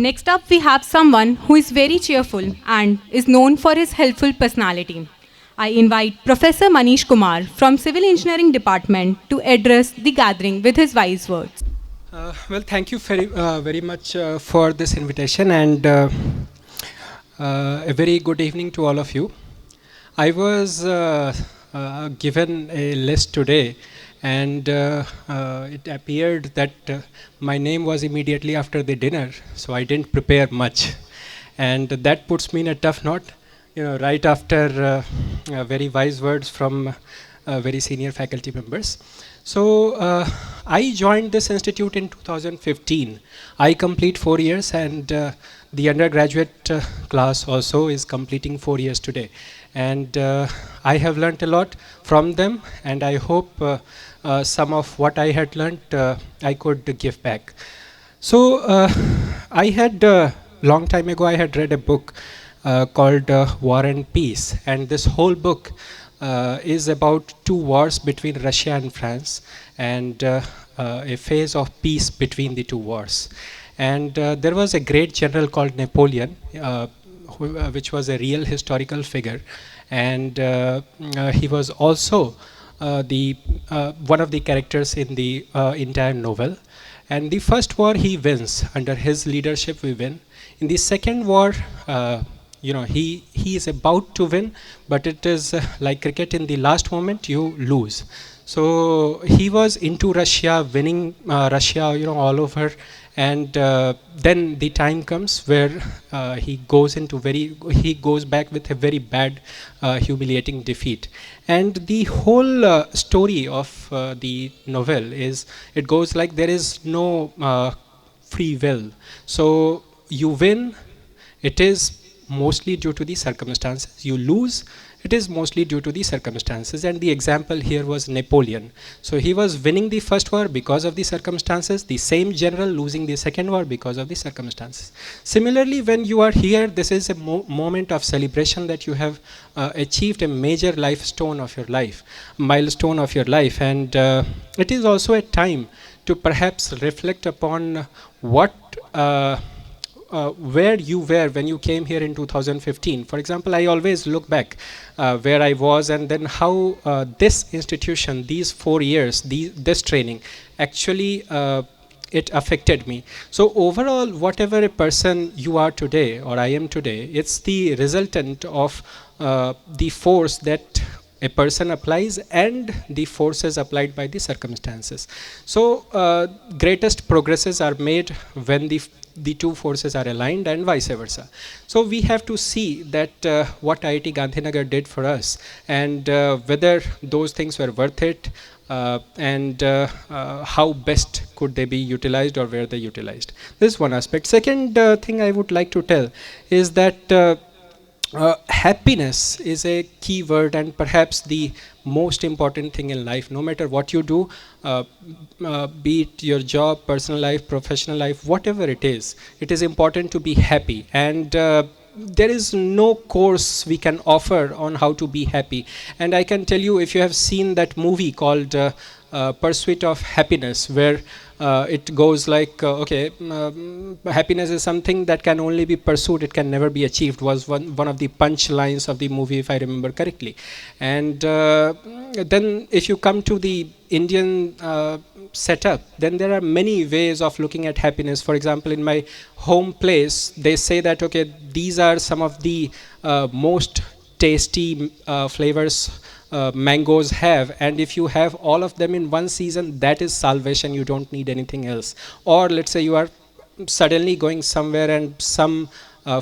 Next up, we have someone who is very cheerful and is known for his helpful personality. I invite Professor Manish Kumar from Civil Engineering Department to address the gathering with his wise words. Well, thank you very much for this invitation, and a very good evening to all of you. I was given a list today, and it appeared that my name was immediately after the dinner, so I didn't prepare much, and that puts me in a tough knot, right after very wise words from very senior faculty members. So I joined this institute in 2015. I complete 4 years, and the undergraduate class also is completing 4 years today. And I have learnt a lot from them, and I hope some of what I had learnt I could give back. So I had, long time ago, I had read a book called War and Peace, and this whole book is about 2 wars between Russia and France, and a phase of peace between the 2 wars. And there was a great general called Napoleon, which was a real historical figure, and he was also one of the characters in the entire novel. And the first war he wins. Under his leadership we win. In the second war, he is about to win, but it is like cricket, in the last moment you lose. So he was into Russia, winning Russia, all over, and then the time comes where he goes back with a very bad, humiliating defeat. And the whole story of the novel is, it goes like there is no free will. So you win, it is mostly due to the circumstances. You lose, it is mostly due to the circumstances. And the example here was Napoleon. So he was winning the first war because of the circumstances, the same general losing the second war because of the circumstances. Similarly, when you are here, this is a moment of celebration that you have achieved a major milestone of your life. And it is also a time to perhaps reflect upon what where you were when you came here in 2015. For example, I always look back where I was, and then how this institution, these 4 years, this training, actually it affected me. So overall, whatever a person you are today, or I am today, it's the resultant of the force that a person applies and the forces applied by the circumstances. So greatest progresses are made when the 2 forces are aligned, and vice versa. So we have to see that what IIT Gandhinagar did for us, and whether those things were worth it, and how best could they be utilized, or were they utilized. This is one aspect. Second thing I would like to tell is that happiness is a key word, and perhaps the most important thing in life. No matter what you do, be it your job, personal life, professional life, whatever it is important to be happy. And there is no course we can offer on how to be happy. And I can tell you, if you have seen that movie called Pursuit of Happiness, where it goes like, happiness is something that can only be pursued, it can never be achieved, was one of the punch lines of the movie, if I remember correctly. And then if you come to the Indian setup, then there are many ways of looking at happiness. For example, in my home place, they say that, these are some of the most tasty flavors mangoes have, and if you have all of them in one season, that is salvation. You don't need anything else. Or let's say you are suddenly going somewhere, and some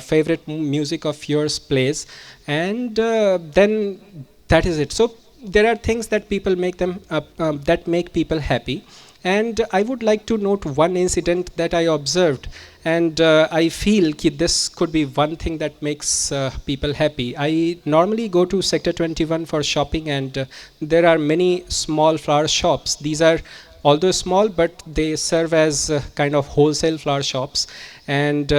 favorite music of yours plays, and then that is it. So there are things that people make them that make people happy. And I would like to note one incident that I observed, and I feel that this could be one thing that makes people happy. I normally go to Sector 21 for shopping, and there are many small flower shops. These are although small, but they serve as kind of wholesale flower shops. And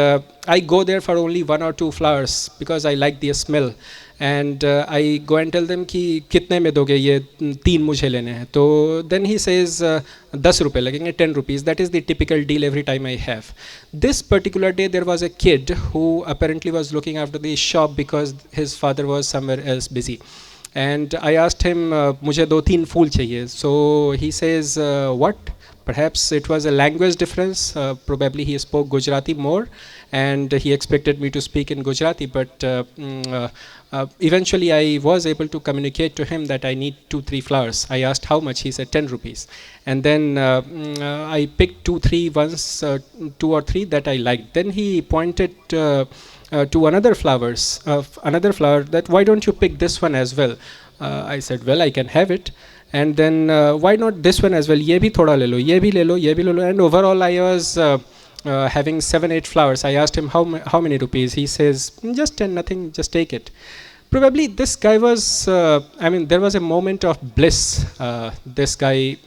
I go there for only 1 or 2 flowers because I like the smell. And I go and tell them कि कितने में दोगे ये 3 मुझे लेने हैं. तो then he says 10 रुपए लगेंगे, 10 rupees. That is the typical deal every time I have. This particular day there was a kid who apparently was looking after the shop because his father was somewhere else busy. And I asked him मुझे 2-3 फूल चाहिए. So he says what? Perhaps it was a language difference. Probably he spoke Gujarati more, and he expected me to speak in Gujarati. But eventually, I was able to communicate to him that I need 2-3 flowers. I asked how much. He said 10 rupees. And then I picked 2-3 ones, 2 or 3 that I liked. Then he pointed to another flower. That why don't you pick this one as well? I said, well, I can have it. And then why not this one as well? ये भी थोड़ा ले लो, ये भी ले लो, ये भी ले लो. And overall I was having 7-8 flowers. I asked him how many rupees. He says just 10, nothing, just take it. Probably this guy was, I mean, there was a moment of bliss this guy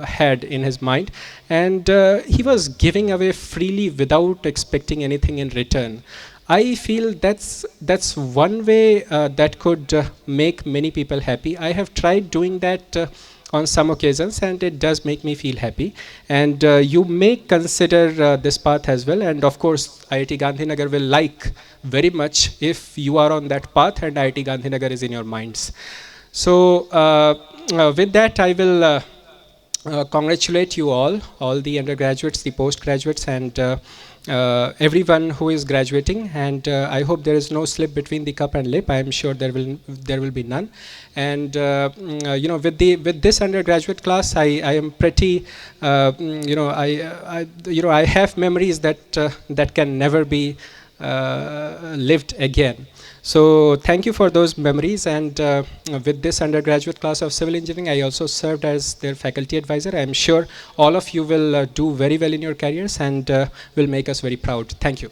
had in his mind, and he was giving away freely without expecting anything in return. I feel that's one way that could make many people happy. I have tried doing that on some occasions, and it does make me feel happy. And you may consider this path as well. And of course, IIT Gandhinagar will like very much if you are on that path and IIT Gandhinagar is in your minds. So with that, I will congratulate you all the undergraduates, the postgraduates, and everyone who is graduating. And I hope there is no slip between the cup and lip. I am sure there will be none. And you know, with this undergraduate class, I am pretty you know, I have memories that can never be lived again. So thank you for those memories. And with this undergraduate class of civil engineering, I also served as their faculty advisor. I am sure all of you will do very well in your careers and will make us very proud. Thank you.